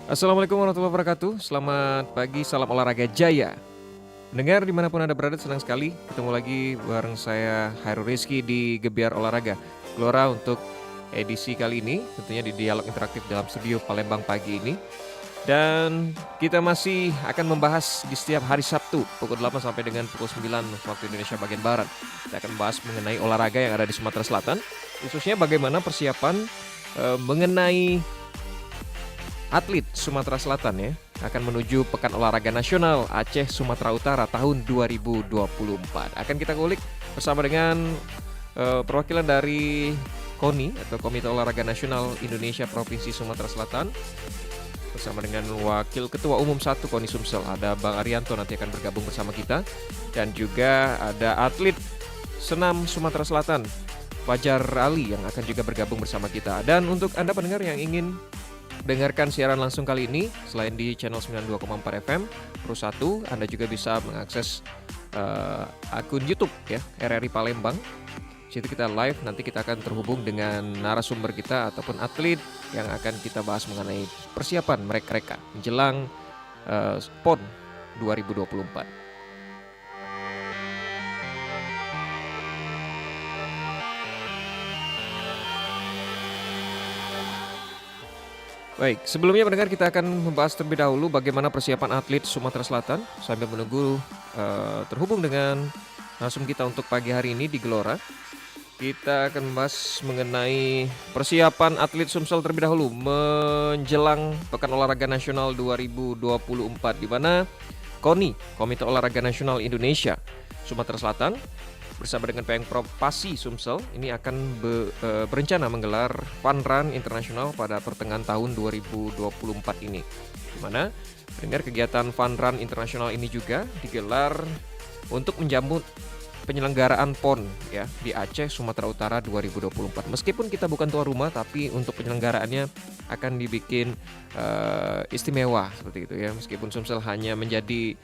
Assalamualaikum warahmatullahi wabarakatuh. Selamat pagi, salam olahraga jaya. Dengar dimanapun Anda berada, senang sekali ketemu lagi bareng saya Hairul Rizky di Gebiar Olahraga Gelora untuk edisi kali ini, tentunya di dialog interaktif dalam studio Palembang pagi ini. Dan kita masih akan membahas di setiap hari Sabtu pukul 8 sampai dengan pukul 9 waktu Indonesia bagian Barat. Kita akan membahas mengenai olahraga yang ada di Sumatera Selatan, khususnya bagaimana persiapan mengenai atlet Sumatera Selatan ya akan menuju Pekan Olahraga Nasional Aceh Sumatera Utara tahun 2024. Akan kita kulik bersama dengan perwakilan dari KONI atau Komite Olahraga Nasional Indonesia Provinsi Sumatera Selatan bersama dengan Wakil Ketua Umum 1 KONI Sumsel, ada Bang Arianto nanti akan bergabung bersama kita, dan juga ada atlet senam Sumatera Selatan Fajar Ali yang akan juga bergabung bersama kita. Dan untuk Anda pendengar yang ingin dengarkan siaran langsung kali ini, selain di channel 92,4 FM Pro 1, Anda juga bisa mengakses akun YouTube ya RRI Palembang. Situ kita live, nanti kita akan terhubung dengan narasumber kita ataupun atlet yang akan kita bahas mengenai persiapan mereka menjelang PON 2024. Baik, sebelumnya mendengar kita akan membahas terlebih dahulu bagaimana persiapan atlet Sumatera Selatan sambil menunggu terhubung dengan narasumber kita untuk pagi hari ini di Gelora. Kita akan membahas mengenai persiapan atlet Sumsel terlebih dahulu menjelang Pekan Olahraga Nasional 2024, di mana KONI, Komite Olahraga Nasional Indonesia Sumatera Selatan, bersama dengan Pemprov Pasi Sumsel ini akan berencana menggelar Fun Run Internasional pada pertengahan tahun 2024 ini. Di mana dengar kegiatan Fun Run Internasional ini juga digelar untuk menjamu penyelenggaraan PON ya di Aceh Sumatera Utara 2024. Meskipun kita bukan tuan rumah, tapi untuk penyelenggaraannya akan dibikin istimewa seperti itu ya. Meskipun Sumsel hanya menjadi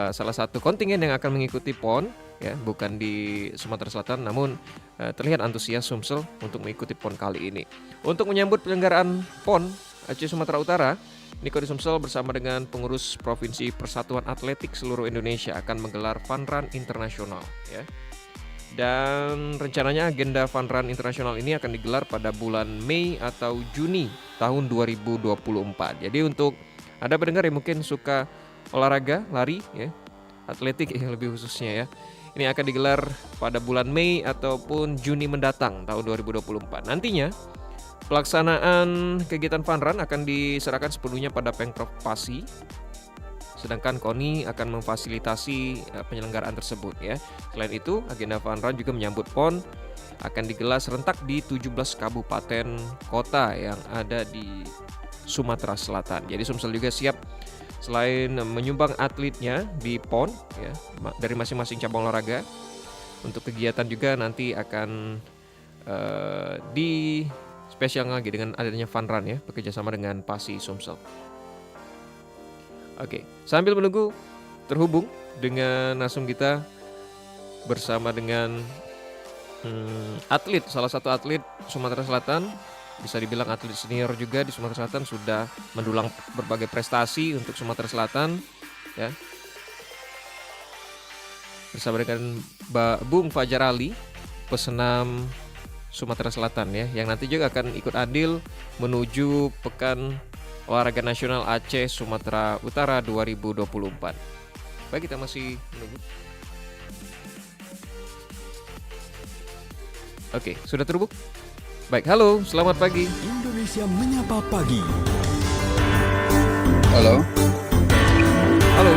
salah satu kontingen yang akan mengikuti PON ya, bukan di Sumatera Selatan, namun terlihat antusias Sumsel untuk mengikuti PON kali ini. Untuk menyambut penyelenggaraan PON Aceh Sumatera Utara, KONI Sumsel bersama dengan pengurus Provinsi Persatuan Atletik seluruh Indonesia akan menggelar Fun Run Internasional ya. Dan rencananya agenda Fun Run Internasional ini akan digelar pada bulan Mei atau Juni tahun 2024. Jadi untuk Anda pendengar yang mungkin suka olahraga, lari ya, atletik ya lebih khususnya ya, ini akan digelar pada bulan Mei ataupun Juni mendatang tahun 2024. Nantinya pelaksanaan kegiatan Fun Run akan diserahkan sepenuhnya pada Pemprov Pasi, sedangkan KONI akan memfasilitasi penyelenggaraan tersebut ya. Selain itu, agenda Fun Run juga menyambut PON akan digelar serentak di 17 kabupaten kota yang ada di Sumatera Selatan. Jadi Sumsel juga siap selain menyumbang atletnya di PON ya dari masing-masing cabang olahraga, untuk kegiatan juga nanti akan di spesial lagi dengan adanya Fun Run ya, bekerjasama dengan Pasi Sumsel. Oke, sambil menunggu terhubung dengan narasumber kita bersama dengan atlet, salah satu atlet Sumatera Selatan, bisa dibilang atlet senior juga di Sumatera Selatan, sudah mendulang berbagai prestasi untuk Sumatera Selatan ya. Bersama dengan Bung Fajar Ali, pesenam Sumatera Selatan ya, yang nanti juga akan ikut andil menuju Pekan Olahraga Nasional Aceh Sumatera Utara 2024. Baik, kita masih menunggu. Oke, sudah terhubung? Baik, halo, selamat pagi. Indonesia Menyapa Pagi. Halo. Halo.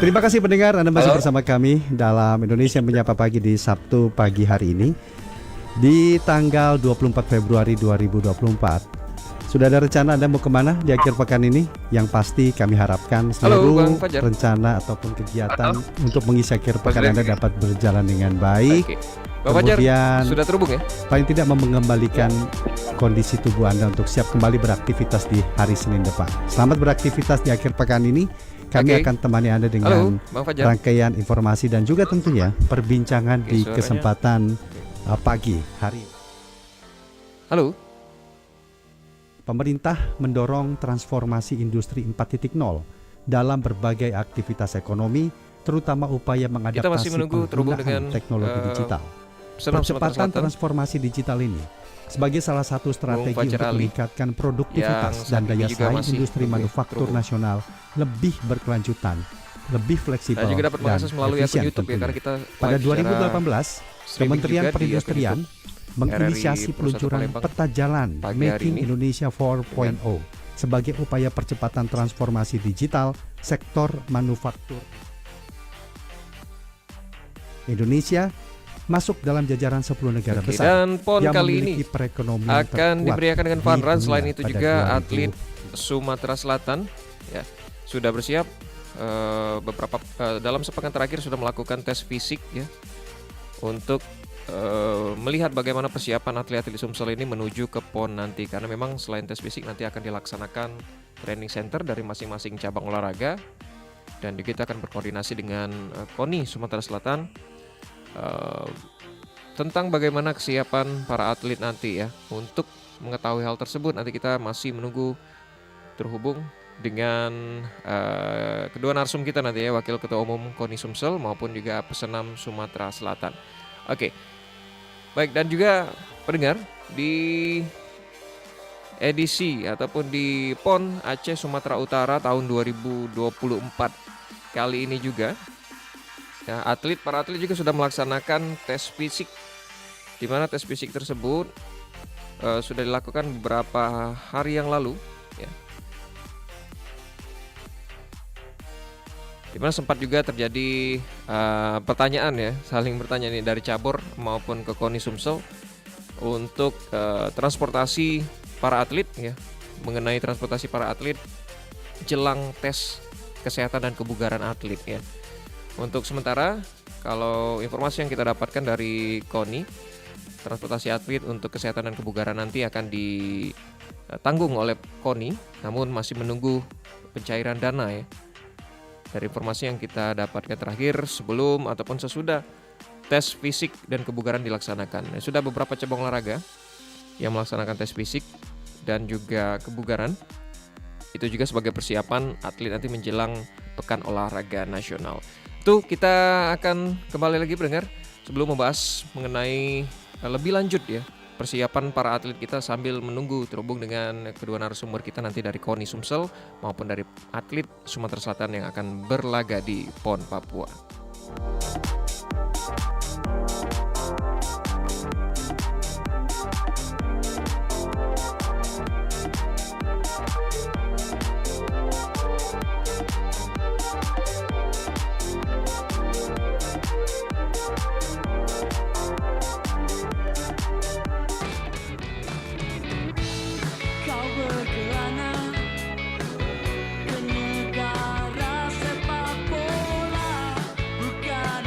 Terima kasih pendengar, Anda masih Halo. bersama kami dalam Indonesia Menyapa Pagi di Sabtu pagi hari ini, di tanggal 24 Februari 2024. Sudah ada rencana Anda mau kemana di akhir pekan ini? Yang pasti kami harapkan seluruh Bang Fajar. rencana ataupun kegiatan untuk mengisi akhir pekan Anda dapat berjalan dengan baik. Oke. Bang Fajar, Kemudian sudah terhubung ya? paling tidak mengembalikan kondisi tubuh Anda untuk siap kembali beraktivitas di hari Senin depan. Selamat beraktivitas di akhir pekan ini. Kami Oke. akan temani Anda dengan Halo, Bang Fajar. rangkaian informasi dan juga tentunya perbincangan Oke, di suaranya. kesempatan pagi hari. Halo. pemerintah mendorong transformasi industri 4.0 dalam berbagai aktivitas ekonomi, terutama upaya Kita masih mengadaptasi menunggu terhubung penggunaan dengan teknologi digital. Senam Sumatera Percepatan Selatan transformasi digital ini sebagai salah satu strategi Fajar untuk Ali, meningkatkan yang produktivitas saat dan ini daya juga saing masih industri terhubung. manufaktur nasional lebih berkelanjutan, lebih fleksibel Dan juga dapat dan mengakses melalui akun efisien YouTube ya, tentunya. karena kita Pada live secara 2018, streaming Kementerian juga di akun Perindustrian YouTube menginisiasi RRI peluncuran 1 Palembang peta jalan pagi hari Making ini Indonesia 4.0 sebagai upaya percepatan transformasi digital sektor manufaktur. Indonesia masuk dalam jajaran 10 negara Oke, besar dan PON yang kali ini memiliki perekonomian akan terkuat diberiakan dengan di fun run. dunia Selain itu pada juga 2020. atlet Sumatera Selatan ya sudah bersiap dalam sepekan terakhir sudah melakukan tes fisik ya untuk melihat bagaimana persiapan atlet-atlet Sumsel ini menuju ke PON nanti, karena memang selain tes fisik nanti akan dilaksanakan training center dari masing-masing cabang olahraga, dan juga kita akan berkoordinasi dengan KONI Sumatera Selatan tentang bagaimana kesiapan para atlet nanti ya. Untuk mengetahui hal tersebut nanti kita masih menunggu terhubung dengan kedua narsum kita nanti ya, Wakil Ketua Umum KONI Sumsel maupun juga Pesenam Sumatera Selatan. Oke, baik, dan juga pendengar di edisi ataupun di PON Aceh Sumatera Utara tahun 2024 kali ini juga ya, para atlet juga sudah melaksanakan tes fisik, di mana tes fisik tersebut sudah dilakukan beberapa hari yang lalu ya. Di mana sempat juga terjadi pertanyaan ya, saling bertanya nih dari cabur maupun ke KONI Sumsel untuk transportasi para atlet ya, mengenai transportasi para atlet jelang tes kesehatan dan kebugaran atlet ya. Untuk sementara, kalau informasi yang kita dapatkan dari KONI, transportasi atlet untuk kesehatan dan kebugaran nanti akan ditanggung oleh KONI, namun masih menunggu pencairan dana ya. Dari informasi yang kita dapatkan terakhir sebelum ataupun sesudah tes fisik dan kebugaran dilaksanakan. Sudah beberapa cabang olahraga yang melaksanakan tes fisik dan juga kebugaran. Itu juga sebagai persiapan atlet nanti menjelang Pekan Olahraga Nasional. Itu kita akan kembali lagi pendengar sebelum membahas mengenai lebih lanjut ya persiapan para atlet kita sambil menunggu terhubung dengan kedua narasumber kita nanti dari KONI Sumsel maupun dari atlet Sumatera Selatan yang akan berlaga di PON Papua. Kau berkelana ke negara sepak bola, bukan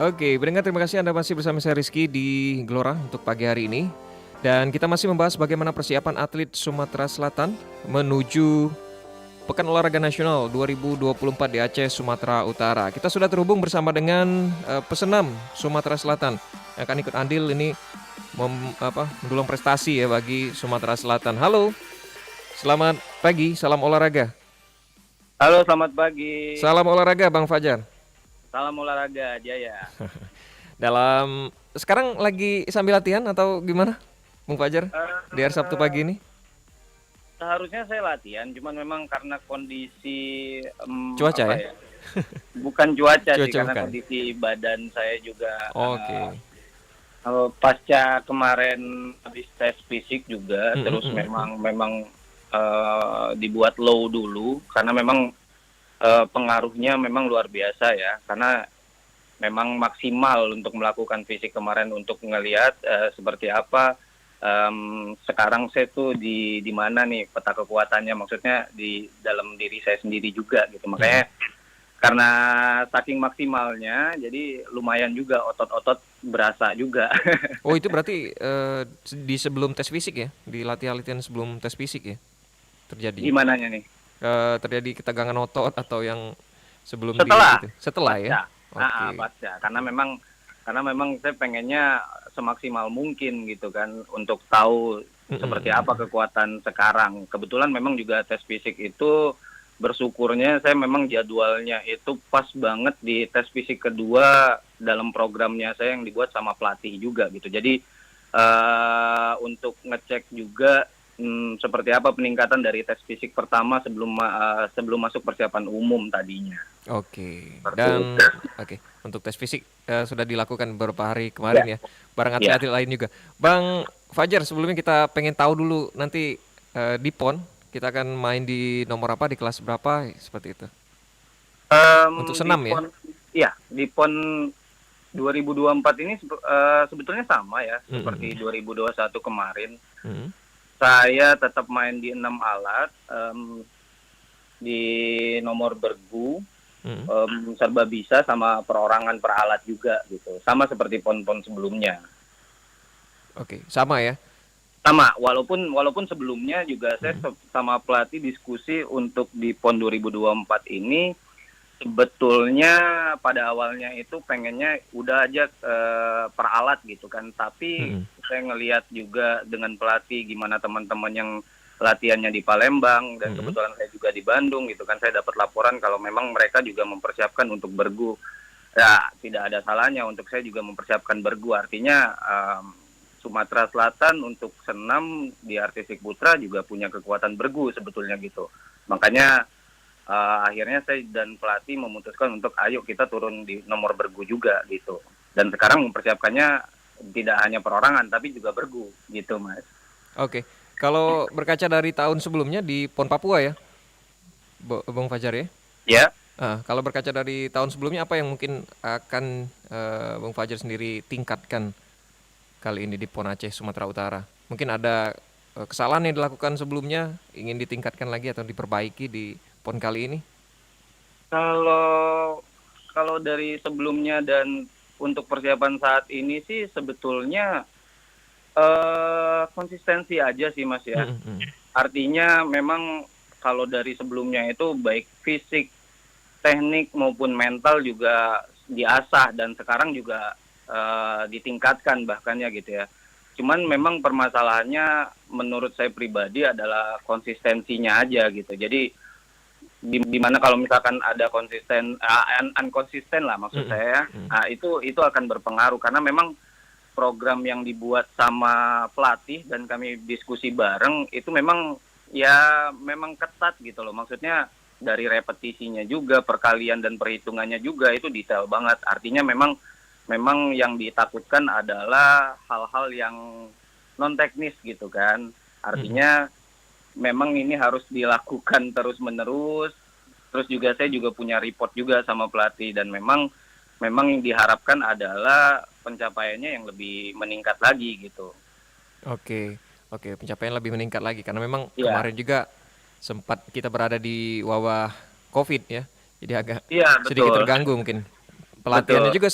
Oke, pendengar terima kasih Anda masih bersama saya Rizky di Gelora untuk pagi hari ini. Dan kita masih membahas bagaimana persiapan atlet Sumatera Selatan menuju Pekan Olahraga Nasional 2024 di Aceh, Sumatera Utara. Kita sudah terhubung bersama dengan pesenam Sumatera Selatan yang akan ikut andil ini mendulang prestasi ya bagi Sumatera Selatan. Halo, selamat pagi, salam olahraga. Halo, selamat pagi. Salam olahraga Bang Fajar. Salam olahraga, Jaya. Sekarang lagi sambil latihan atau gimana, Bung Fajar? Di hari Sabtu pagi ini? Seharusnya saya latihan, cuman memang karena kondisi Cuaca ya? Bukan cuaca sih, Cuaca karena bukan. kondisi badan saya juga Oke. pasca kemarin habis tes fisik juga, terus memang dibuat low dulu karena memang pengaruhnya memang luar biasa ya, karena memang maksimal untuk melakukan fisik kemarin untuk ngelihat seperti apa sekarang saya tuh di mana nih peta kekuatannya, maksudnya di dalam diri saya sendiri juga gitu. Makanya karena saking maksimalnya jadi lumayan juga otot-otot berasa juga. Oh itu berarti di sebelum tes fisik ya? Di latihan-latihan sebelum tes fisik ya? Terjadi? Gimananya nih? Terjadi ketegangan otot atau yang sebelum Setelah. Setelah ya? Pasca. Oke. Pasca. Karena memang saya pengennya semaksimal mungkin gitu kan untuk tahu seperti apa kekuatan sekarang. Kebetulan memang juga tes fisik itu bersyukurnya saya memang jadwalnya itu pas banget di tes fisik kedua dalam programnya saya yang dibuat sama pelatih juga gitu. Jadi untuk ngecek juga seperti apa peningkatan dari tes fisik pertama sebelum masuk persiapan umum tadinya. Oke. Dan untuk tes fisik sudah dilakukan beberapa hari kemarin ya, bareng atlet-atlet lain juga. Bang Fajar, sebelumnya kita pengen tahu dulu nanti di PON kita akan main di nomor apa, di kelas berapa seperti itu? Untuk senam ya? Iya, di PON 2024 ini sebetulnya sama ya seperti 2021 kemarin. Saya tetap main di 6 alat, di nomor bergu, serba bisa sama perorangan per alat juga gitu. Sama seperti pon-pon sebelumnya. Oke, sama ya? Sama, walaupun sebelumnya juga saya sama pelatih diskusi untuk di PON 2024 ini sebetulnya pada awalnya itu pengennya udah aja per alat gitu kan, tapi saya ngelihat juga dengan pelatih gimana teman-teman yang latihannya di Palembang dan kebetulan saya juga di Bandung gitu kan, saya dapat laporan kalau memang mereka juga mempersiapkan untuk bergu. Ya tidak ada salahnya untuk saya juga mempersiapkan bergu, artinya Sumatera Selatan untuk senam di artistik putra juga punya kekuatan bergu sebetulnya gitu. Makanya akhirnya saya dan pelatih memutuskan untuk ayo kita turun di nomor bergu juga gitu. Dan sekarang mempersiapkannya tidak hanya perorangan tapi juga bergu gitu, Mas. Oke. Kalau berkaca dari tahun sebelumnya di PON Papua ya, Bang Fajar ya? Ya. Kalau berkaca dari tahun sebelumnya apa yang mungkin akan Bang Fajar sendiri tingkatkan kali ini di PON Aceh Sumatera Utara? Mungkin ada kesalahan yang dilakukan sebelumnya ingin ditingkatkan lagi atau diperbaiki di PON kali ini? Kalau dari sebelumnya dan untuk persiapan saat ini sih sebetulnya konsistensi aja sih, Mas ya. Artinya memang kalau dari sebelumnya itu baik fisik, teknik maupun mental juga diasah dan sekarang juga ditingkatkan bahkan ya gitu ya. Cuman memang permasalahannya menurut saya pribadi adalah konsistensinya aja gitu. Jadi di mana kalau misalkan ada unkonsisten lah maksud saya, itu akan berpengaruh karena memang program yang dibuat sama pelatih dan kami diskusi bareng itu memang ketat gitu loh. Maksudnya dari repetisinya juga, perkalian dan perhitungannya juga itu detail banget. Artinya memang yang ditakutkan adalah hal-hal yang non teknis gitu kan. Artinya memang ini harus dilakukan terus-menerus. Terus juga saya juga punya report juga sama pelatih dan memang yang diharapkan adalah pencapaiannya yang lebih meningkat lagi gitu. Oke, pencapaian lebih meningkat lagi karena memang kemarin juga sempat kita berada di wabah COVID ya. Jadi agak sedikit terganggu mungkin pelatihannya Betul. juga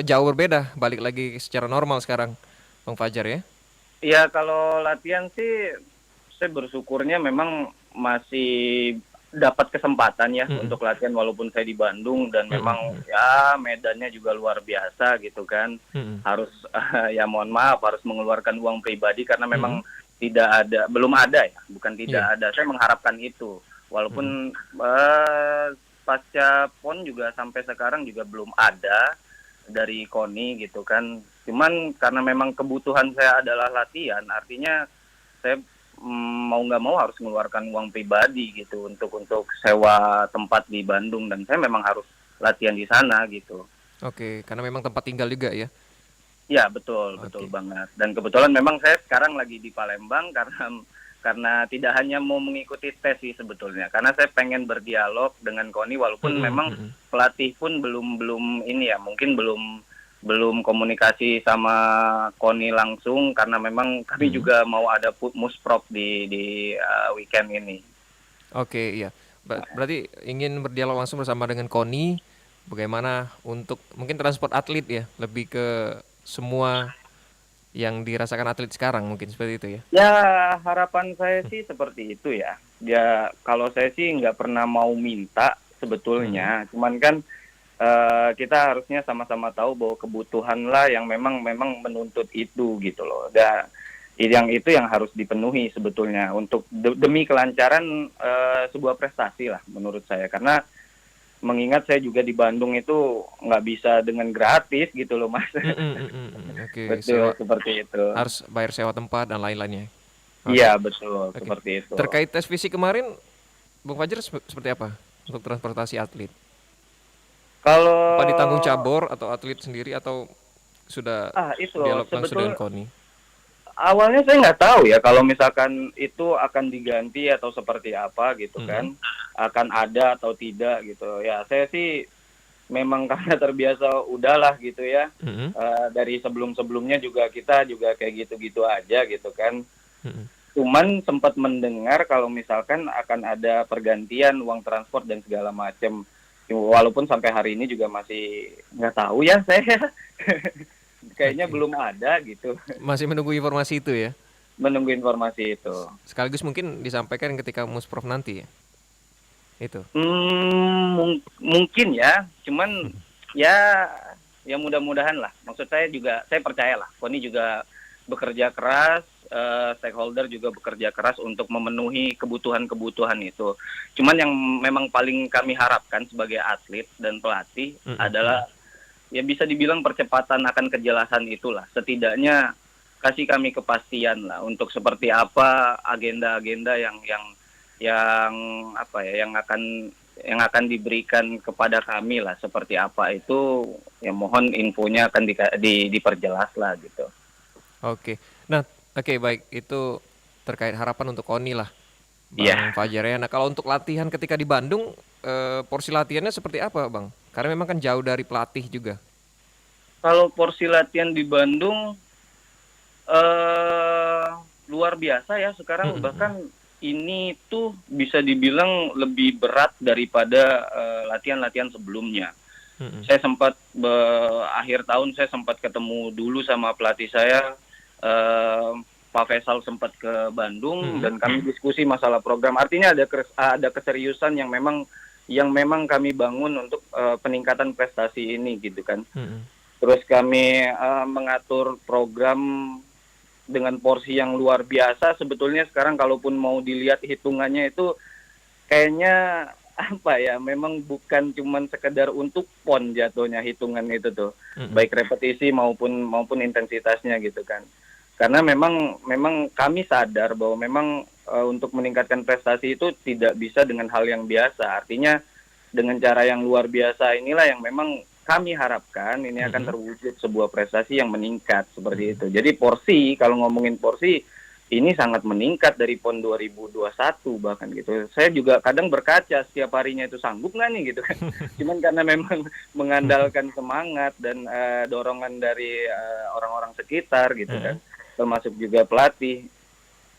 jauh berbeda, balik lagi secara normal sekarang, Bang Fajar ya. Ya kalau latihan sih saya bersyukurnya memang masih dapat kesempatan ya Mm-mm. untuk latihan walaupun saya di Bandung dan Mm-mm. memang Mm-mm. ya medannya juga luar biasa gitu kan. Mm-mm. Harus ya mohon maaf harus mengeluarkan uang pribadi karena Mm-mm. memang belum ada ya, bukan tidak Iya. ada. Saya mengharapkan itu. Mm-mm. Walaupun pasca PON juga sampai sekarang juga belum ada dari KONI gitu kan. Cuman karena memang kebutuhan saya adalah latihan, artinya saya mau nggak mau harus mengeluarkan uang pribadi gitu untuk sewa tempat di Bandung dan saya memang harus latihan di sana gitu. Oke, karena memang tempat tinggal juga ya. Ya betul betul Oke. banget. Dan kebetulan memang saya sekarang lagi di Palembang karena tidak hanya mau mengikuti tes sih sebetulnya, karena saya pengen berdialog dengan KONI walaupun Mm-mm. memang Mm-mm. pelatih pun belum ini ya mungkin belum komunikasi sama KONI langsung karena memang kami Mm-mm. juga mau ada musprov di weekend ini. Oke, iya. Berarti ingin berdialog langsung bersama dengan KONI, bagaimana untuk mungkin transport atlet ya, lebih ke semua yang dirasakan atlet sekarang mungkin seperti itu ya. Ya harapan saya sih seperti itu ya. Ya kalau saya sih nggak pernah mau minta sebetulnya, cuman kan kita harusnya sama-sama tahu bahwa kebutuhan lah yang memang menuntut itu gitu loh. Dan yang harus dipenuhi sebetulnya untuk demi kelancaran sebuah prestasi lah menurut saya. Karena mengingat saya juga di Bandung itu nggak bisa dengan gratis gitu loh Mas. Mm-mm. Mm-mm. Oke, Betul seperti itu. harus bayar sewa tempat dan lain-lainnya. Oke. Iya betul Oke. seperti itu. Terkait tes fisik kemarin, Bung Fajar seperti apa untuk transportasi atlet? Kalau Apa ditanggung cabur atau atlet sendiri atau sudah itu loh, dialog langsung dengan sebetulnya KONI? awalnya saya nggak tahu ya kalau misalkan itu akan diganti atau seperti apa gitu kan, akan ada atau tidak gitu. Ya saya sih memang karena terbiasa udahlah gitu ya. Mm-mm. Dari sebelum-sebelumnya juga kita juga kayak gitu-gitu aja gitu kan. Mm-mm. Cuman sempat mendengar kalau misalkan akan ada pergantian uang transport dan segala macam. Walaupun sampai hari ini juga masih nggak tahu ya saya. Kayaknya Oke. belum ada gitu. Masih menunggu informasi itu ya. Menunggu informasi itu. Sekaligus mungkin disampaikan ketika Musprov nanti ya. Itu. Mungkin ya. Cuman ya mudah-mudahan lah. Maksud saya juga saya percayalah. KONI juga bekerja keras. Stakeholder juga bekerja keras untuk memenuhi kebutuhan-kebutuhan itu. Cuman yang memang paling kami harapkan sebagai atlet dan pelatih adalah ya bisa dibilang percepatan akan kejelasan itulah. Setidaknya kasih kami kepastian lah untuk seperti apa agenda-agenda yang apa ya yang akan diberikan kepada kami lah seperti apa itu ya mohon infonya akan diperjelas lah gitu. Oke. Nah, oke baik itu terkait harapan untuk KONI lah, Bang Iya. Fajar ya. Nah, kalau untuk latihan ketika di Bandung, porsi latihannya seperti apa, Bang? Karena memang kan jauh dari pelatih juga. Kalau porsi latihan di Bandung luar biasa ya sekarang bahkan ini tuh bisa dibilang lebih berat daripada latihan-latihan sebelumnya. Saya sempat akhir tahun saya sempat ketemu dulu sama pelatih saya Pak Faisal sempat ke Bandung dan kami diskusi masalah program. Artinya ada keseriusan yang memang kami bangun untuk peningkatan prestasi ini gitu kan. Terus kami mengatur program dengan porsi yang luar biasa. Sebetulnya sekarang kalaupun mau dilihat hitungannya itu kayaknya apa ya, memang bukan cuman sekedar untuk PON jatuhnya hitungan itu tuh. Baik repetisi maupun intensitasnya gitu kan. Karena memang kami sadar bahwa memang untuk meningkatkan prestasi itu tidak bisa dengan hal yang biasa. Artinya dengan cara yang luar biasa inilah yang memang kami harapkan ini akan terwujud sebuah prestasi yang meningkat seperti itu. Jadi porsi, kalau ngomongin porsi, ini sangat meningkat dari PON 2021 bahkan gitu. Saya juga kadang berkaca setiap harinya itu sanggup nggak nih gitu kan. Cuman karena memang mengandalkan semangat dan dorongan dari orang-orang sekitar gitu kan, termasuk juga pelatih.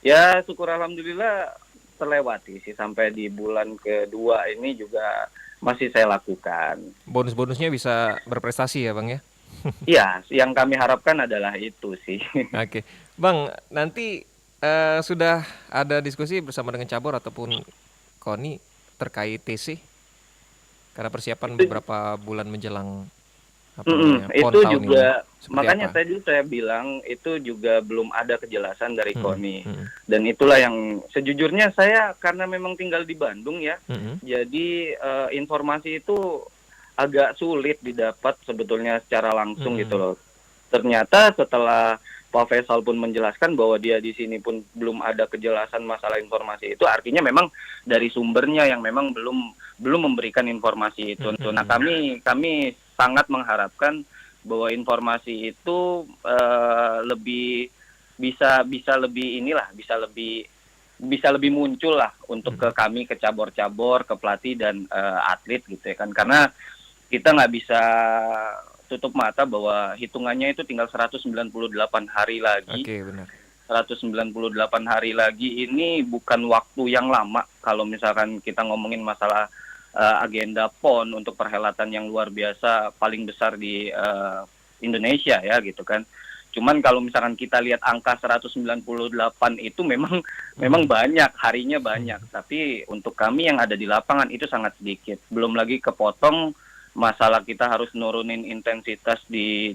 Ya syukur alhamdulillah terlewati sih, sampai di bulan kedua ini juga masih saya lakukan. Bonus-bonusnya bisa berprestasi ya Bang ya? Iya, yang kami harapkan adalah itu sih. Oke, Bang, nanti sudah ada diskusi bersama dengan cabur ataupun KONI terkait TC karena persiapan Itu beberapa bulan menjelang apa namanya PON itu tahun ini. juga Seperti makanya apa? tadi saya bilang itu juga belum ada kejelasan dari Mm-mm, KONI. mm-mm, Dan itulah yang sejujurnya saya karena memang tinggal di Bandung ya. mm-mm, Jadi informasi itu agak sulit didapat sebetulnya secara langsung gitu loh. Ternyata setelah Pak Faisal pun menjelaskan bahwa dia di sini pun belum ada kejelasan masalah informasi itu, artinya memang dari sumbernya yang memang belum memberikan informasi itu. Nah, kami sangat mengharapkan bahwa informasi itu lebih bisa lebih muncul lah untuk ke kami, ke cabur-cabur, ke pelatih dan atlet gitu ya kan, karena kita nggak bisa tutup mata bahwa hitungannya itu tinggal 198 hari lagi. Oke, benar. 198 hari lagi ini bukan waktu yang lama kalau misalkan kita ngomongin masalah agenda PON untuk perhelatan yang luar biasa paling besar di Indonesia ya gitu kan. Cuman kalau misalkan kita lihat angka 198 itu memang banyak, harinya banyak. Tapi untuk kami yang ada di lapangan itu sangat sedikit. Belum lagi kepotong masalah kita harus nurunin intensitas di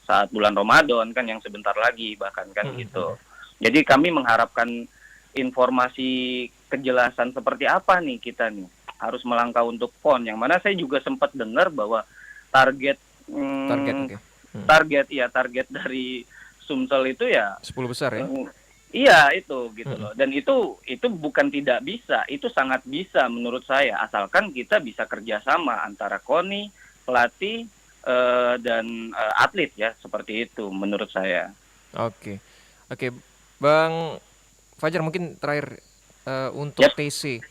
saat bulan Ramadan kan yang sebentar lagi bahkan kan gitu. Jadi kami mengharapkan informasi kejelasan seperti apa nih kita nih harus melangkah untuk PON, yang mana saya juga sempat dengar bahwa target Target, oke. target dari Sumsel itu ya 10 besar ya? iya itu gitu loh. Dan itu bukan tidak bisa, itu sangat bisa menurut saya, asalkan kita bisa kerjasama antara KONI, pelatih dan atlet ya, seperti itu menurut saya. Oke, oke, Bang Fajar mungkin terakhir untuk Yap. TC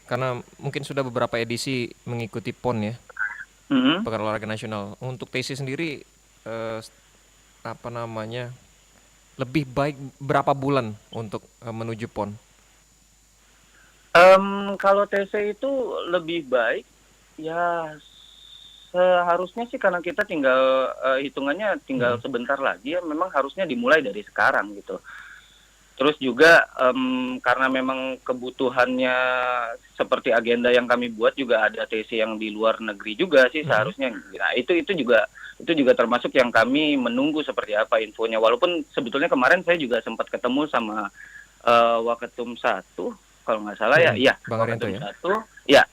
karena mungkin sudah beberapa edisi mengikuti PON ya, Mhm. Pekan Olahraga Nasional. Untuk TC sendiri apa namanya lebih baik berapa bulan untuk menuju PON? Kalau TC itu lebih baik ya seharusnya sih, karena kita tinggal hitungannya tinggal sebentar lagi ya, memang harusnya dimulai dari sekarang gitu. Terus juga karena memang kebutuhannya seperti agenda yang kami buat juga ada TC yang di luar negeri juga sih seharusnya. Nah, itu juga termasuk yang kami menunggu seperti apa infonya. Walaupun sebetulnya kemarin saya juga sempat ketemu sama Waketum 1 kalau nggak salah ya. Iya, Bang Arianto Waketum ya? 1. Ya,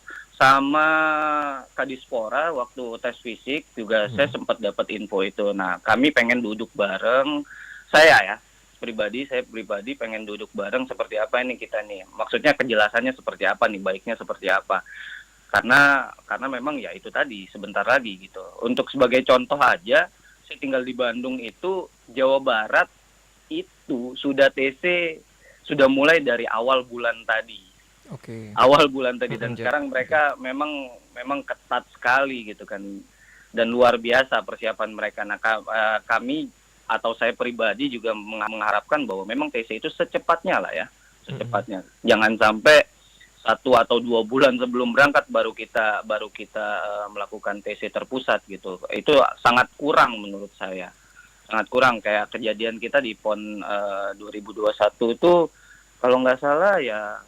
sama Kadispora waktu tes fisik juga saya sempat dapat info itu. Nah, kami pengen duduk bareng, saya pribadi pengen duduk bareng seperti apa ini kita nih. Maksudnya kejelasannya seperti apa nih, baiknya seperti apa. Karena memang ya itu tadi sebentar lagi gitu. Untuk sebagai contoh aja, saya tinggal di Bandung itu, Jawa Barat itu sudah TC sudah mulai dari awal bulan tadi. Oke. Awal bulan tadi, dan Mhm, sekarang mereka memang ketat sekali gitu kan. Dan luar biasa persiapan mereka. Nah, kami atau saya pribadi juga mengharapkan bahwa memang TC itu secepatnya lah ya, secepatnya. Jangan sampai 1 atau 2 bulan sebelum berangkat baru kita melakukan TC terpusat gitu. Itu sangat kurang menurut saya, sangat kurang. Kayak kejadian kita di PON 2021 itu kalau nggak salah ya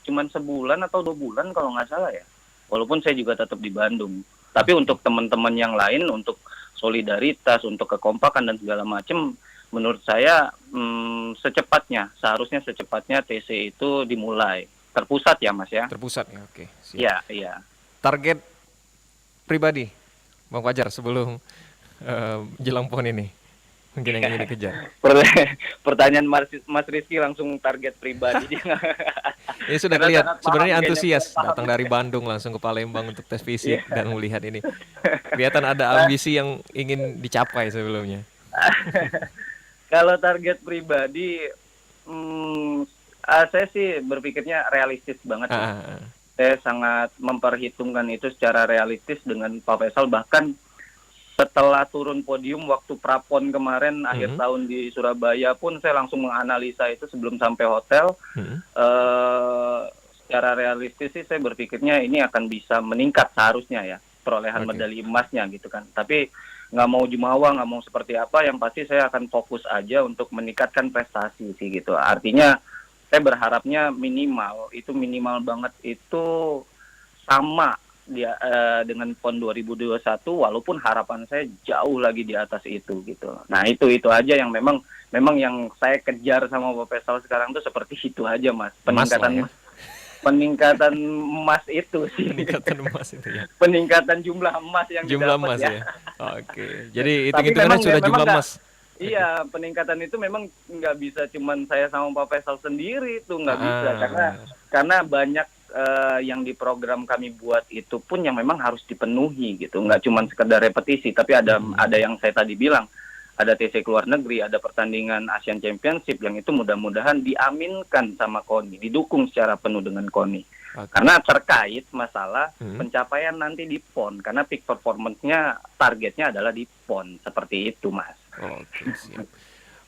cuman sebulan atau 2 bulan kalau nggak salah ya. Walaupun saya juga tetap di Bandung. Tapi untuk teman-teman yang lain, untuk solidaritas, untuk kekompakan dan segala macam, menurut saya seharusnya secepatnya TC itu dimulai. Terpusat ya Mas ya? Terpusat ya, oke. Siap. Iya, iya. Target pribadi Bang Fajar sebelum jelang PON ini mungkin yang ingin dikejar. Pertanyaan Mas Rizky langsung target pribadi dia. Ini sudah Karena terlihat sangat paham sebenarnya kayaknya, antusias paham. datang dari Bandung langsung ke Palembang untuk tes fisik dan melihat ini. Kelihatan ada ambisi yang ingin dicapai sebelumnya. Kalau target pribadi, saya sih berpikirnya realistis banget. Ya. Saya sangat memperhitungkan itu secara realistis dengan Pak Faisal. Bahkan setelah turun podium waktu prapon kemarin akhir tahun di Surabaya pun saya langsung menganalisa itu sebelum sampai hotel. Secara realistis sih saya berpikirnya ini akan bisa meningkat seharusnya ya perolehan medali emasnya gitu kan. Tapi nggak mau jumawa, nggak mau seperti apa, yang pasti saya akan fokus aja untuk meningkatkan prestasi sih gitu. Artinya saya berharapnya minimal banget itu sama dia dengan PON 2021, walaupun harapan saya jauh lagi di atas itu gitu. Nah itu aja yang memang yang saya kejar sama Pak Faisal sekarang tuh seperti itu aja Mas. Peningkatan emas itu sih. Peningkatan emas itu ya. Peningkatan jumlah emas yang jumlah didapat emas ya. Oke. Jadi Tapi hitung-hitungannya memang sudah jumlah emas. Iya, peningkatan itu memang nggak bisa cuman saya sama Pak Faisal sendiri itu nggak bisa karena banyak yang di program kami buat itu pun yang memang harus dipenuhi gitu, nggak cuman sekedar repetisi, tapi ada yang saya tadi bilang, ada TC ke luar negeri, ada pertandingan Asian Championship yang itu mudah-mudahan diaminkan sama KONI, didukung secara penuh dengan KONI. Karena terkait masalah pencapaian nanti di PON, karena peak performance-nya targetnya adalah di PON, seperti itu Mas. Oke, siap.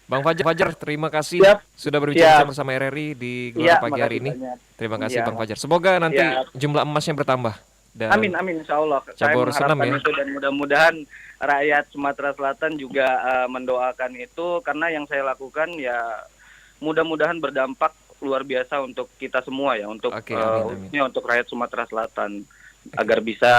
Bang Fajar, terima kasih sudah berbicara bersama RRI di Gelora pagi hari ini. Banyak. Terima kasih Bang Fajar. Semoga nanti jumlah emasnya bertambah. Dan amin insya Allah. cabur Saya mengharapkan senam ya. itu dan mudah-mudahan rakyat Sumatera Selatan juga mendoakan itu, karena yang saya lakukan ya mudah-mudahan berdampak luar biasa untuk kita semua ya, untuk khususnya untuk rakyat Sumatera Selatan agar bisa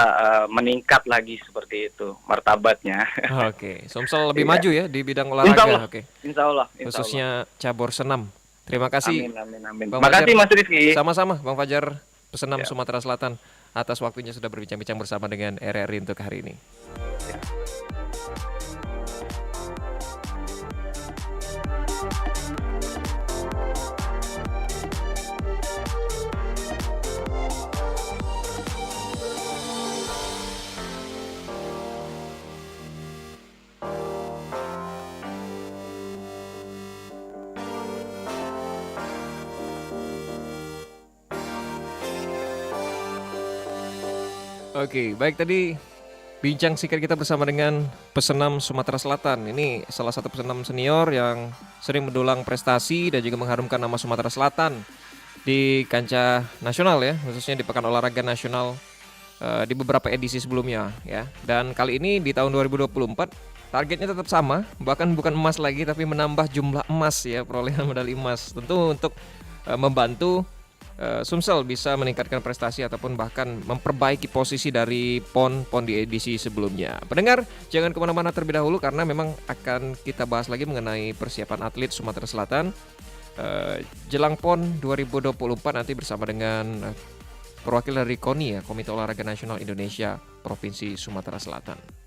meningkat lagi seperti itu martabatnya. Oke, Sumsel lebih maju ya di bidang olahraga. Insya Allah. Khususnya cabur senam. Terima kasih. Amin. Bang Terima kasih Mas Rizky. Sama-sama Bang Fajar, pesenam Sumatera Selatan, atas waktunya sudah berbincang-bincang bersama dengan RRI untuk hari ini. Oke, baik, tadi bincang singkat kita bersama dengan pesenam Sumatera Selatan. Ini salah satu pesenam senior yang sering mendulang prestasi dan juga mengharumkan nama Sumatera Selatan di kancah nasional ya, khususnya di Pekan Olahraga Nasional di beberapa edisi sebelumnya ya. Dan kali ini di tahun 2024 targetnya tetap sama, bahkan bukan emas lagi tapi menambah jumlah emas ya, perolehan medali emas. Tentu untuk membantu Sumsel bisa meningkatkan prestasi ataupun bahkan memperbaiki posisi dari PON di edisi sebelumnya. Pendengar, jangan kemana-mana terlebih dahulu karena memang akan kita bahas lagi mengenai persiapan atlet Sumatera Selatan jelang PON 2024 nanti bersama dengan perwakilan dari KONI ya, Komite Olahraga Nasional Indonesia Provinsi Sumatera Selatan.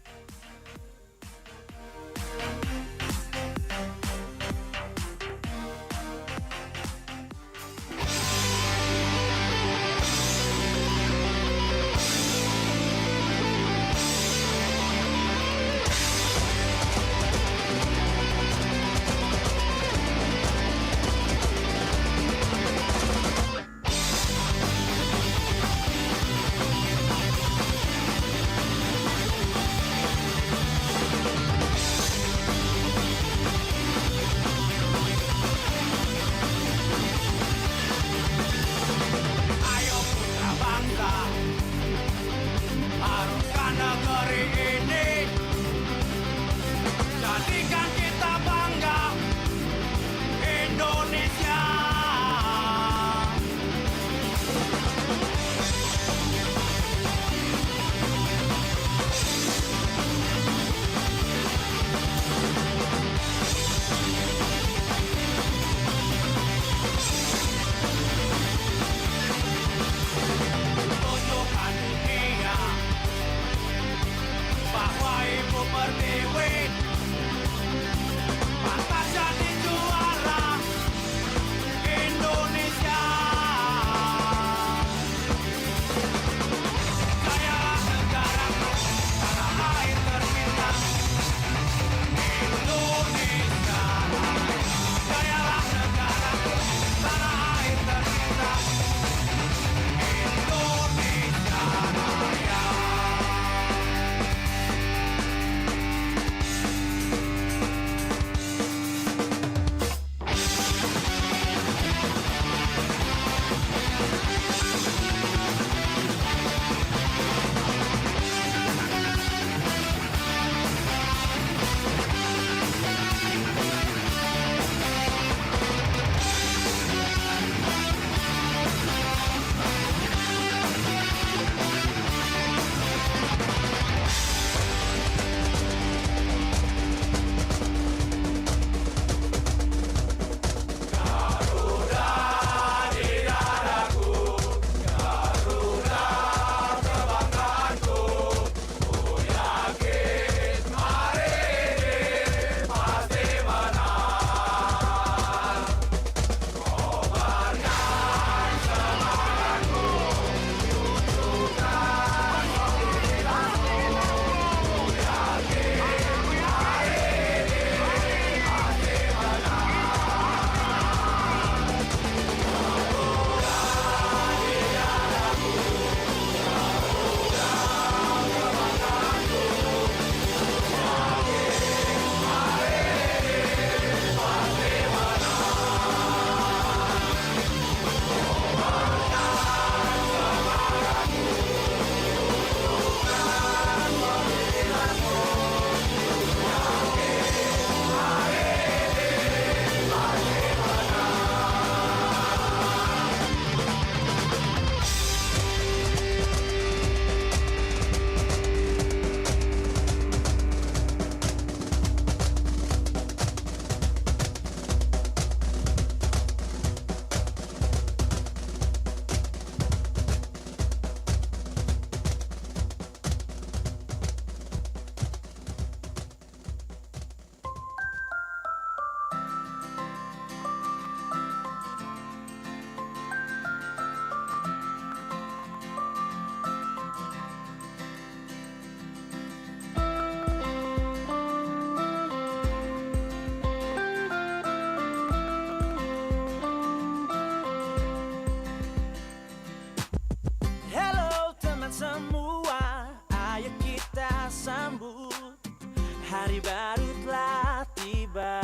hari baru telah tiba.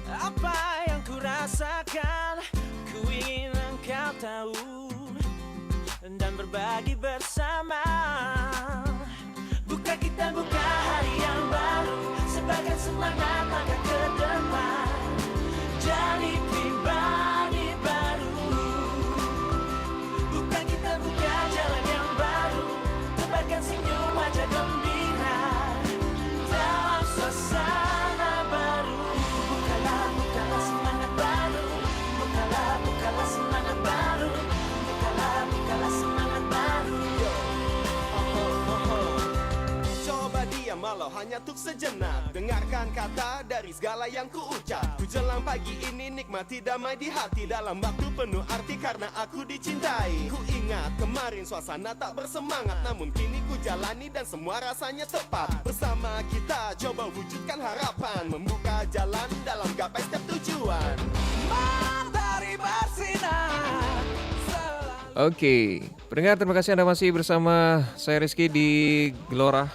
Apa yang ku rasakan, ku ingin engkau tahu dan berbagi bersama. Buka kita buka hari yang baru sebagai semangat langkah ke depan. Jadi pribadi baru. Buka kita buka jalan yang baru, tebarkan senyum wajah gembira dalam suasana baru. Bukalah bukalah semangat baru. Bukalah semangat baru. Bukalah semangat baru. Coba diam walau hanya untuk sejenak, dengarkan kata dari segala yang ku ucap. Ku jelang pagi ini nikmati damai di hati, dalam waktu penuh arti karena aku dicintai. Ku ingat kemarin suasana tak bersemangat, namun kini ku jalani dan semua rasanya tepat. Bersama kita coba wujudkan harapan, membuka jalan dalam gapai setiap tujuan. Matahari bersinar. Oke, pendengar, terima kasih Anda masih bersama saya Rizky di Gelora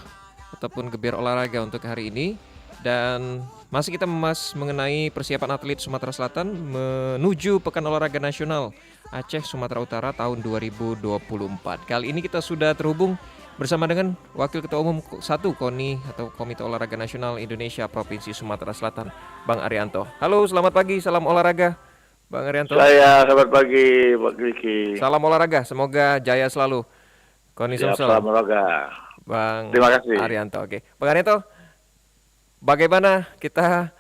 ataupun Gebiar Olahraga untuk hari ini. Dan masih kita membahas mengenai persiapan atlet Sumatera Selatan menuju Pekan Olahraga Nasional Aceh Sumatera Utara tahun 2024. Kali ini kita sudah terhubung bersama dengan Wakil Ketua Umum 1 KONI atau Komite Olahraga Nasional Indonesia Provinsi Sumatera Selatan, Bang Arianto. Halo, selamat pagi, salam olahraga Bang Arianto. Selamat pagi, Pak Riki. Salam olahraga, semoga jaya selalu. KONI Ya, Sumsel. salam olahraga. Bang Terima kasih. Arianto. Oke, Bang Arianto, bagaimana kita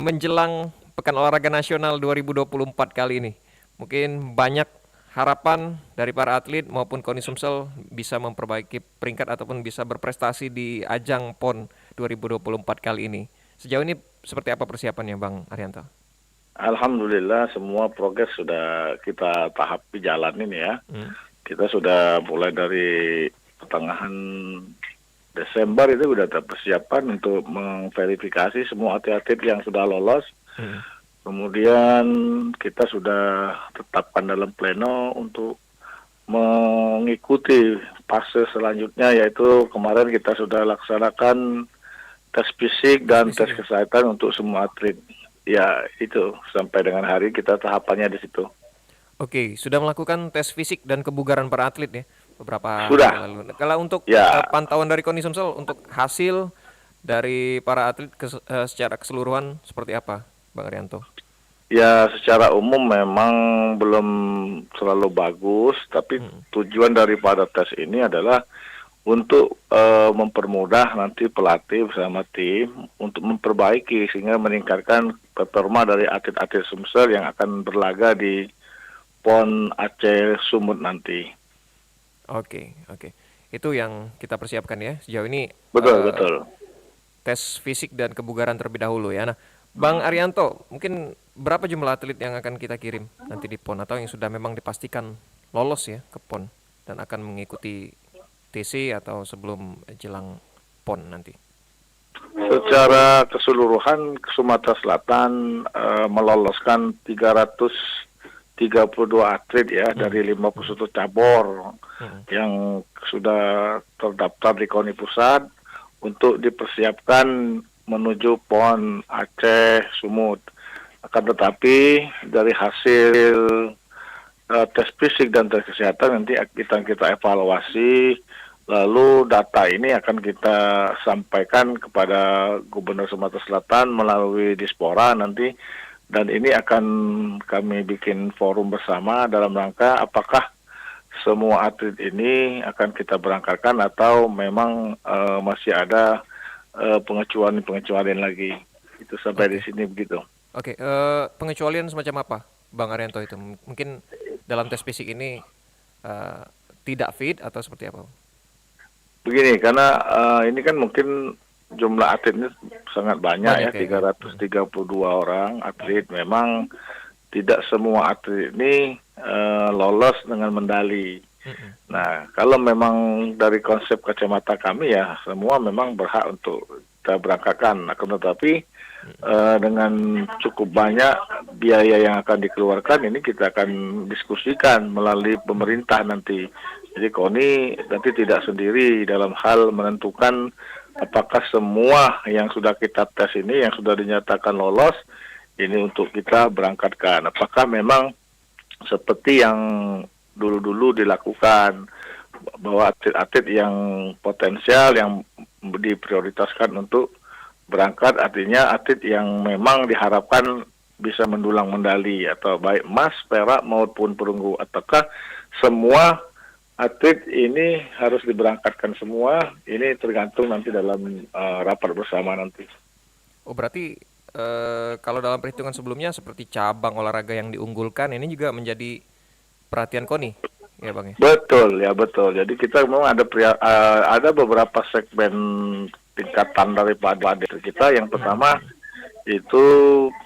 menjelang Pekan Olahraga Nasional 2024 kali ini? Mungkin banyak harapan dari para atlet maupun KONI Sumsel bisa memperbaiki peringkat ataupun bisa berprestasi di ajang PON 2024 kali ini. Sejauh ini seperti apa persiapannya, Bang Arianto? Alhamdulillah semua progres sudah kita tahapi jalanin ya. Kita sudah mulai dari pertengahan Desember itu sudah ada persiapan untuk memverifikasi semua atlet-atlet yang sudah lolos. Kemudian kita sudah tetapkan dalam pleno untuk mengikuti fase selanjutnya, yaitu kemarin kita sudah laksanakan tes fisik dan tes kesehatan untuk semua atlet. Ya itu sampai dengan hari kita tahapannya di situ. Oke, sudah melakukan tes fisik dan kebugaran para atlet ya beberapa Sudah. hari lalu. Kalau untuk Ya. pantauan dari KONI Sumsel untuk hasil dari para atlet secara keseluruhan seperti apa, Bang Arianto? Ya secara umum memang belum terlalu bagus, tapi tujuan daripada tes ini adalah untuk mempermudah nanti pelatih bersama tim untuk memperbaiki sehingga meningkatkan performa dari atlet-atlet Sumsel yang akan berlaga di PON Aceh Sumut nanti. Oke. Itu yang kita persiapkan ya sejauh ini. Betul. Tes fisik dan kebugaran terlebih dahulu ya. Nah, Bang Arianto, mungkin berapa jumlah atlet yang akan kita kirim nanti di PON atau yang sudah memang dipastikan lolos ya ke PON dan akan mengikuti TC atau sebelum jelang PON nanti? Secara keseluruhan Sumatera Selatan meloloskan 332 atlet ya dari 51 cabur yang sudah terdaftar di KONI Pusat untuk dipersiapkan menuju PON Aceh Sumut. Akan tetapi dari hasil tes fisik dan tes kesehatan nanti kita evaluasi, lalu data ini akan kita sampaikan kepada Gubernur Sumatera Selatan melalui Dispora nanti, dan ini akan kami bikin forum bersama dalam rangka apakah semua atlet ini akan kita berangkatkan atau memang masih ada pengecualian lagi. Itu sampai di sini begitu. Oke, pengecualian semacam apa, Bang Arianto itu? Mungkin dalam tes fisik ini tidak fit atau seperti apa? Begini, karena ini kan mungkin jumlah atletnya sangat banyak ya, 332 orang atlet. Memang tidak semua atlet ini lolos dengan medali. Nah, kalau memang dari konsep kacamata kami ya, semua memang berhak untuk kita berangkatkan. Akan tetapi dengan cukup banyak biaya yang akan dikeluarkan, ini kita akan diskusikan melalui pemerintah nanti. Jadi KONI nanti tidak sendiri dalam hal menentukan apakah semua yang sudah kita tes ini, yang sudah dinyatakan lolos, ini untuk kita berangkatkan. Apakah memang seperti yang dulu-dulu dilakukan, bahwa atlet-atlet yang potensial yang diprioritaskan untuk berangkat, artinya atlet yang memang diharapkan bisa mendulang medali atau baik emas, perak maupun perunggu, ataukah semua atlet ini harus diberangkatkan semua? Ini tergantung nanti dalam rapat bersama nanti. Oh, berarti kalau dalam perhitungan sebelumnya seperti cabang olahraga yang diunggulkan ini juga menjadi perhatian KONI, ya Bang ya? Betul, ya betul. Jadi kita memang ada beberapa segmen tingkatan daripada atlet kita. Yang pertama itu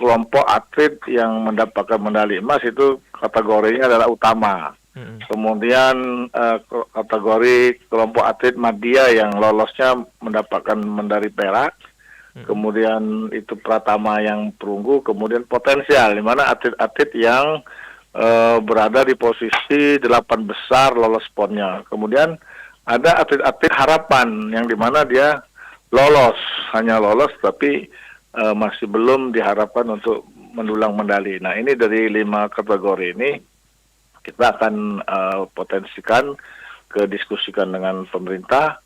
kelompok atlet yang mendapatkan medali emas, itu kategorinya adalah utama. Kemudian kategori kelompok atlet media yang lolosnya mendapatkan medali perak. Kemudian itu pratama yang perunggu, kemudian potensial, di mana atlet-atlet yang berada di posisi 8 besar lolos ponnya. Kemudian ada atlet-atlet harapan yang dimana dia lolos, hanya lolos tapi masih belum diharapkan untuk mendulang medali. Nah, ini dari 5 kategori ini kita akan potensikan diskusikan dengan pemerintah.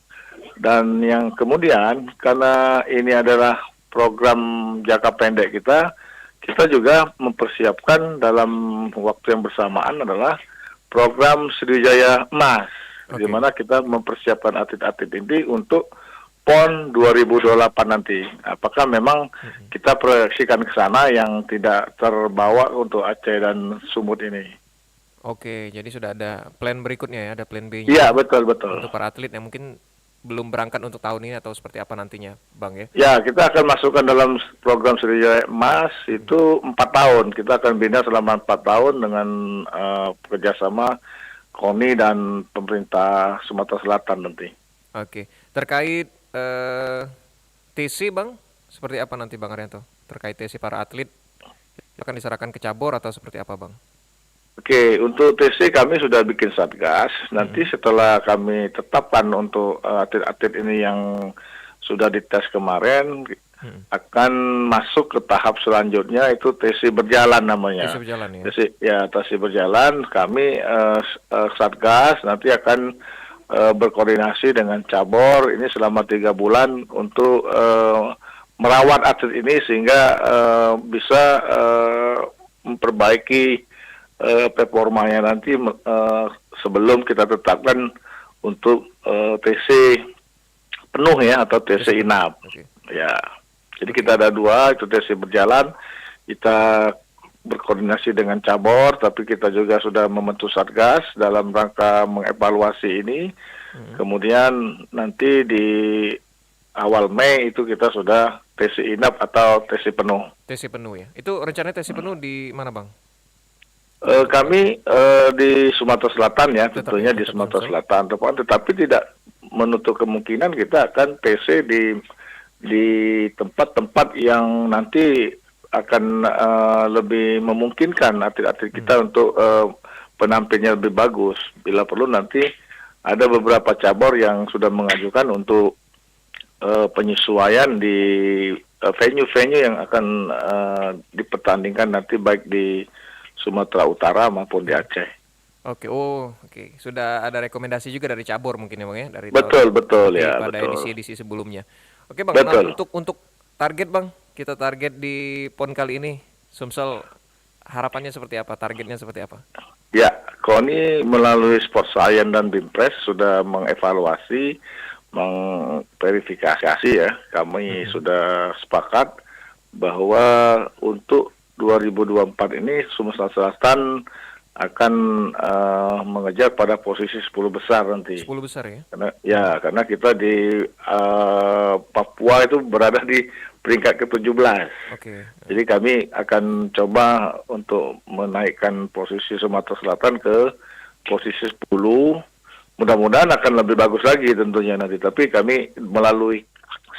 Dan yang kemudian, karena ini adalah program jangka pendek kita juga mempersiapkan dalam waktu yang bersamaan adalah program Sriwijaya Emas, di mana kita mempersiapkan atlet-atlet ini untuk PON 2028 nanti. Apakah memang kita proyeksikan ke sana yang tidak terbawa untuk Aceh dan Sumut ini? Oke, jadi sudah ada plan berikutnya ya, ada plan B-nya. Iya, betul. Untuk para atlet yang mungkin belum berangkat untuk tahun ini atau seperti apa nantinya, Bang ya? Ya, kita akan masukkan dalam program Sriwijaya Emas itu 4 tahun. Kita akan bina selama 4 tahun dengan kerjasama KONI dan pemerintah Sumatera Selatan nanti. Oke, terkait TC Bang, seperti apa nanti Bang Arianto? Terkait TC para atlet, akan diserahkan ke cabur atau seperti apa Bang? Oke, untuk TC kami sudah bikin satgas. Nanti setelah kami tetapkan untuk atlet-atlet ini yang sudah dites kemarin, akan masuk ke tahap selanjutnya, itu TC berjalan namanya. TC berjalan ya? TC berjalan. Kami satgas nanti akan berkoordinasi dengan cabur ini selama 3 bulan untuk merawat atlet ini sehingga bisa memperbaiki performanya nanti sebelum kita tetapkan untuk TC penuh ya, atau TC inap. Ya, jadi kita ada 2, itu TC berjalan, kita berkoordinasi dengan cabur, tapi kita juga sudah membentuk satgas dalam rangka mengevaluasi ini. Kemudian nanti di awal Mei itu kita sudah TC inap atau TC penuh. TC penuh ya, itu rencananya TC penuh di mana Bang? Kami di Sumatera Selatan ya, tentunya di Sumatera Selatan. Tetapi tidak menutup kemungkinan kita akan TC di tempat-tempat yang nanti akan lebih memungkinkan atlet-atlet kita untuk penampilnya lebih bagus. Bila perlu nanti ada beberapa cabur yang sudah mengajukan untuk penyesuaian di venue-venue yang akan dipertandingkan nanti baik di Sumatera Utara maupun di Aceh. Oke, sudah ada rekomendasi juga dari cabur mungkin ya Bang ya, dari betul ya, pada betul. edisi sebelumnya. Oke Bang, nah, untuk target Bang, kita target di PON kali ini, Sumsel harapannya seperti apa, targetnya seperti apa? Ya, KONI melalui Sport Science dan BIMPRES sudah mengevaluasi, mengverifikasi ya, kami sudah sepakat bahwa untuk 2024 ini Sumatera Selatan akan mengejar pada posisi 10 besar nanti. 10 besar ya? Karena kita di Papua itu berada di peringkat ke-17. Jadi kami akan coba untuk menaikkan posisi Sumatera Selatan ke posisi 10. Mudah-mudahan akan lebih bagus lagi tentunya nanti. Tapi kami melalui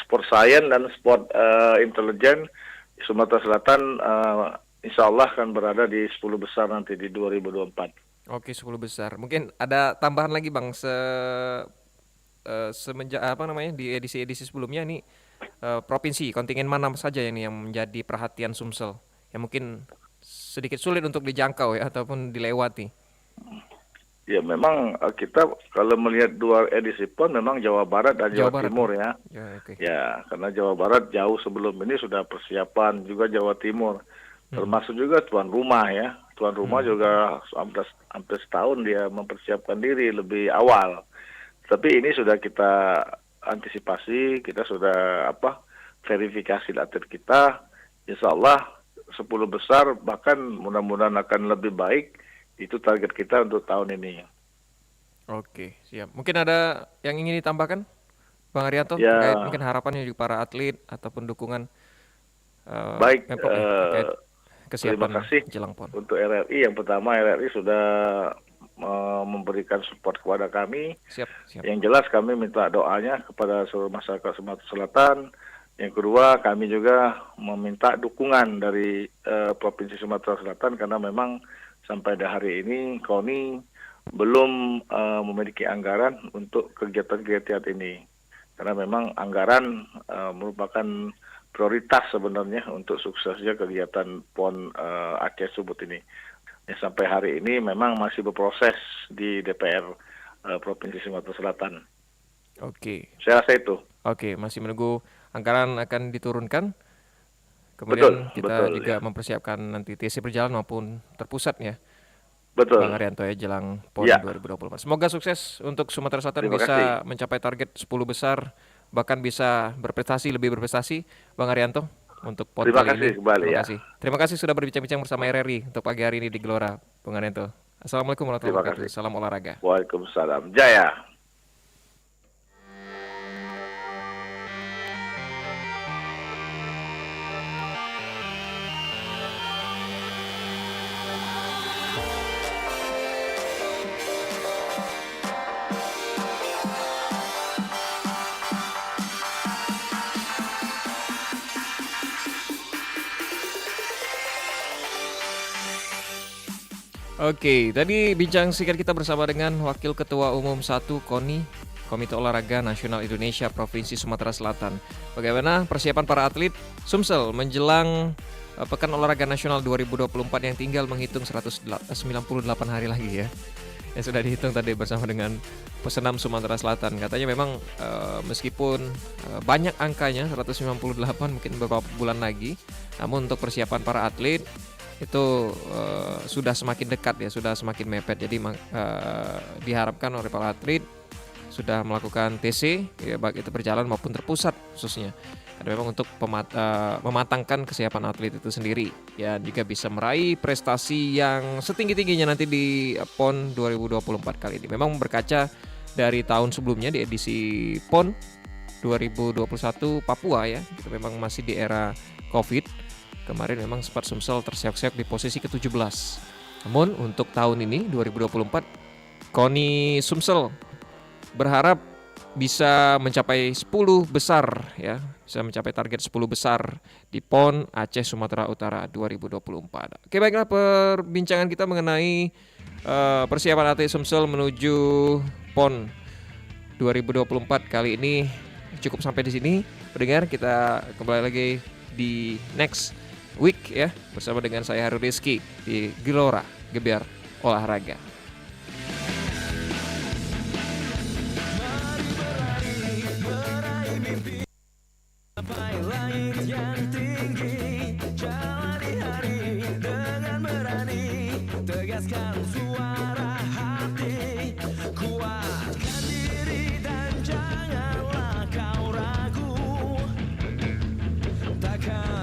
Sport Science dan Sport Intelligence Sumatera Selatan insya Allah akan berada di 10 besar nanti di 2024. Oke, 10 besar. Mungkin ada tambahan lagi Bang semenjak apa namanya di edisi-edisi sebelumnya nih, provinsi kontingen mana saja ini yang menjadi perhatian Sumsel yang mungkin sedikit sulit untuk dijangkau ya ataupun dilewati. Ya memang kita kalau melihat 2 edisi PON memang Jawa Barat dan Jawa Jawa Barat Timur ya. ya. Ya, oke. Ya, karena Jawa Barat jauh sebelum ini sudah persiapan, juga Jawa Timur. Termasuk juga tuan rumah ya. Tuan rumah juga hampir setahun dia mempersiapkan diri lebih awal. Tapi ini sudah kita antisipasi, kita sudah verifikasi atlet kita. Insya Allah 10 besar, bahkan mudah-mudahan akan lebih baik. Itu target kita untuk tahun ini. Oke, siap. Mungkin ada yang ingin ditambahkan Bang Arianto Ya. terkait mungkin harapannya juga para atlet ataupun dukungan Baik, Pemprov ya, terkait terima kesiapan kasih jelang PON. untuk RRI. Yang pertama, RRI sudah memberikan support kepada kami. Siap, siap. Yang jelas kami minta doanya kepada seluruh masyarakat Sumatera Selatan. Yang kedua, kami juga meminta dukungan dari Provinsi Sumatera Selatan karena memang sampai hari ini KONI belum memiliki anggaran untuk kegiatan-kegiatan ini. Karena memang anggaran merupakan prioritas sebenarnya untuk suksesnya kegiatan PON Aceh Subut ini. Ya, sampai hari ini memang masih berproses di DPR Provinsi Sumatera Selatan. Oke. Saya rasa itu. Oke, masih menunggu anggaran akan diturunkan. Kemudian kita betul, juga ya. mempersiapkan nanti TC berjalan maupun terpusat ya, Betul. Bang Arianto ya jelang PON Ya. 2024. Semoga sukses untuk Sumatera Selatan Terima bisa kasih. mencapai target 10 besar, bahkan bisa lebih berprestasi, Bang Arianto untuk PON Terima kali kasih ini. kembali, Terima ya. kasih. Terima kasih sudah berbincang-bincang bersama RRI untuk pagi hari ini di Gelora, Bang Arianto. Assalamualaikum warahmatullahi Terima wabarakatuh. kasih. Salam olahraga. Waalaikumsalam. Jaya. Oke, tadi bincang singkat kita bersama dengan Wakil Ketua Umum 1 KONI, Komite Olahraga Nasional Indonesia Provinsi Sumatera Selatan. Bagaimana persiapan para atlet Sumsel menjelang Pekan Olahraga Nasional 2024 yang tinggal menghitung 198 hari lagi ya. Yang sudah dihitung tadi bersama dengan Pesenam Sumatera Selatan. Katanya memang meskipun banyak angkanya 198 mungkin beberapa bulan lagi, namun untuk persiapan para atlet itu sudah semakin dekat ya, sudah semakin mepet. Jadi diharapkan oleh para atlet sudah melakukan TC ya, baik itu berjalan maupun terpusat khususnya. Karena memang untuk mematangkan kesiapan atlet itu sendiri ya, juga bisa meraih prestasi yang setinggi-tingginya nanti di PON 2024 kali ini. Memang berkaca dari tahun sebelumnya di edisi PON 2021 Papua ya, itu memang masih di era Covid. Kemarin memang sempat Sumsel terseok-seok di posisi ke-17. Namun untuk tahun ini 2024 KONI Sumsel berharap bisa mencapai 10 besar ya, bisa mencapai target 10 besar di PON Aceh Sumatera Utara 2024. Oke, baiklah perbincangan kita mengenai persiapan atlet Sumsel menuju PON 2024 kali ini cukup sampai di sini. Pendengar, kita kembali lagi di next week ya bersama dengan saya Harun Rizky di Gelora Gebiar Olahraga. Tegaskan suara hati, kuatkan diri dan janganlah kau ragu. Takkan